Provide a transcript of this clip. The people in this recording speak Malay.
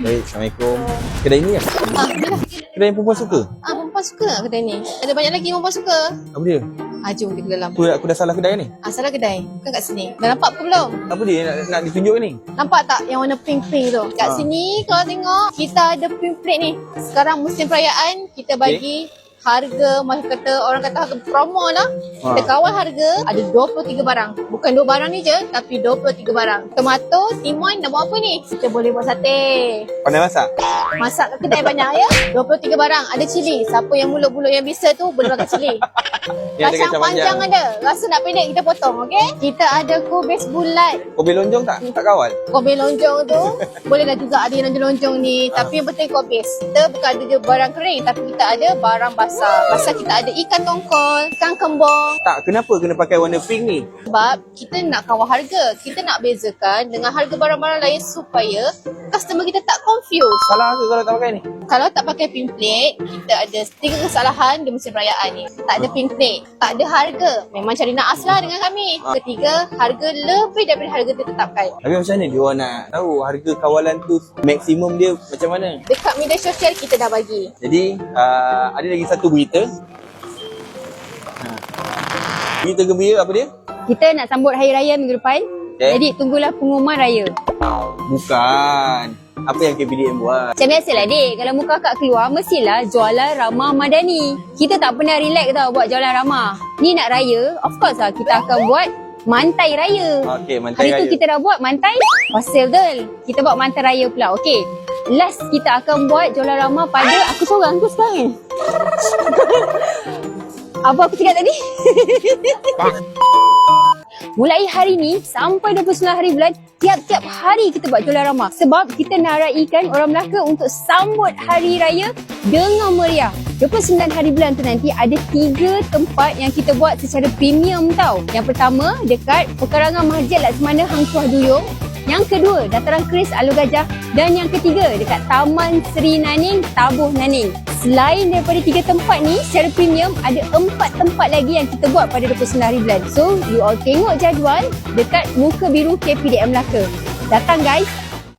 Baik, Assalamualaikum. Kedai ni ya? Inilah. Kedai yang perempuan suka? Perempuan suka tak kedai ni? Ada banyak lagi perempuan suka. Apa dia? Jom kita ke dalam. Aku dah salah kedai ni. Salah kedai. Bukan kat sini. Dah nampak ke belum? Apa dia nak ditunjuk ni? Nampak tak yang warna pink-pink tu? Kat sini kalau tengok, kita ada pink plate ni. Sekarang musim perayaan, kita bagi harga, macam kata orang kata harga promo lah. Kita kawal harga, ada 23 barang. Bukan 2 barang ni je, tapi 23 barang. Tomato, timun, nak buat apa ni? Kita boleh buat sate. Pandai masak? Masak kat kedai banyak ya. 23 barang. Ada cili. Siapa yang mulut-mulut yang bisa tu boleh makan cili. Yang ada Kacang kacang panjang ada. Rasa nak pendek kita potong, okey? Kita ada kubis bulat. Kobe lonjong tak? Tak kawal? Kobe lonjong tu bolehlah juga ada yang lonjong-lonjong ni. Tapi yang penting kubis. Kita bukan ada je barang kering, tapi kita ada barang basah. Pasal kita ada ikan tongkol, ikan kembung. Tak, kenapa kena pakai warna pink ni? Sebab kita nak kawal harga. Kita nak bezakan dengan harga barang-barang lain supaya customer kita tak confused. Salah ke kalau tak pakai ni? Kalau tak pakai pink plate, kita ada 3 kesalahan di musim perayaan ni. Tak ada pink plate, tak ada harga. Memang cari naas lah dengan kami. Ketiga, harga lebih daripada harga ditetapkan. Tapi macam mana dia orang nak tahu harga kawalan tu maksimum dia macam mana? Dekat media sosial kita dah bagi. Jadi, ada lagi satu berita. Berita gembira apa dia? Kita nak sambut Hari Raya minggu depan. Jadi tunggulah pengumuman raya. Bukan. Apa yang KPDM buat? Macam biasalah dek, kalau muka akak keluar mestilah jualan ramah madani. Kita tak pernah relax tau buat jualan ramah. Ni nak raya, of course lah kita akan buat mantai raya. Okey, mantai Hari raya. tu kita dah buat mantai pastel girl. Kita buat mantai raya pula. Okey. Last kita akan buat jualan ramah pada aku seorang tu sekarang ni. Apa aku cakap tadi? Mulai hari ni sampai 29 hari bulan, tiap-tiap hari kita buat jualan ramah. Sebab kita nak raikan orang Melaka untuk sambut hari raya dengan meriah. 29 hari bulan tu nanti ada 3 tempat yang kita buat secara premium tau. Yang pertama dekat pekarangan Masjid Laksamana Hang Tuah Duyung. Yang kedua, Dataran Keris Alor Gajah. Dan yang ketiga, dekat Taman Seri Naning, Tabuh Naning. Selain daripada 3 tempat ni, secara premium, ada 4 tempat lagi yang kita buat pada 29 hari bulan. So, you all tengok jadual dekat muka biru KPDM Melaka. Datang guys!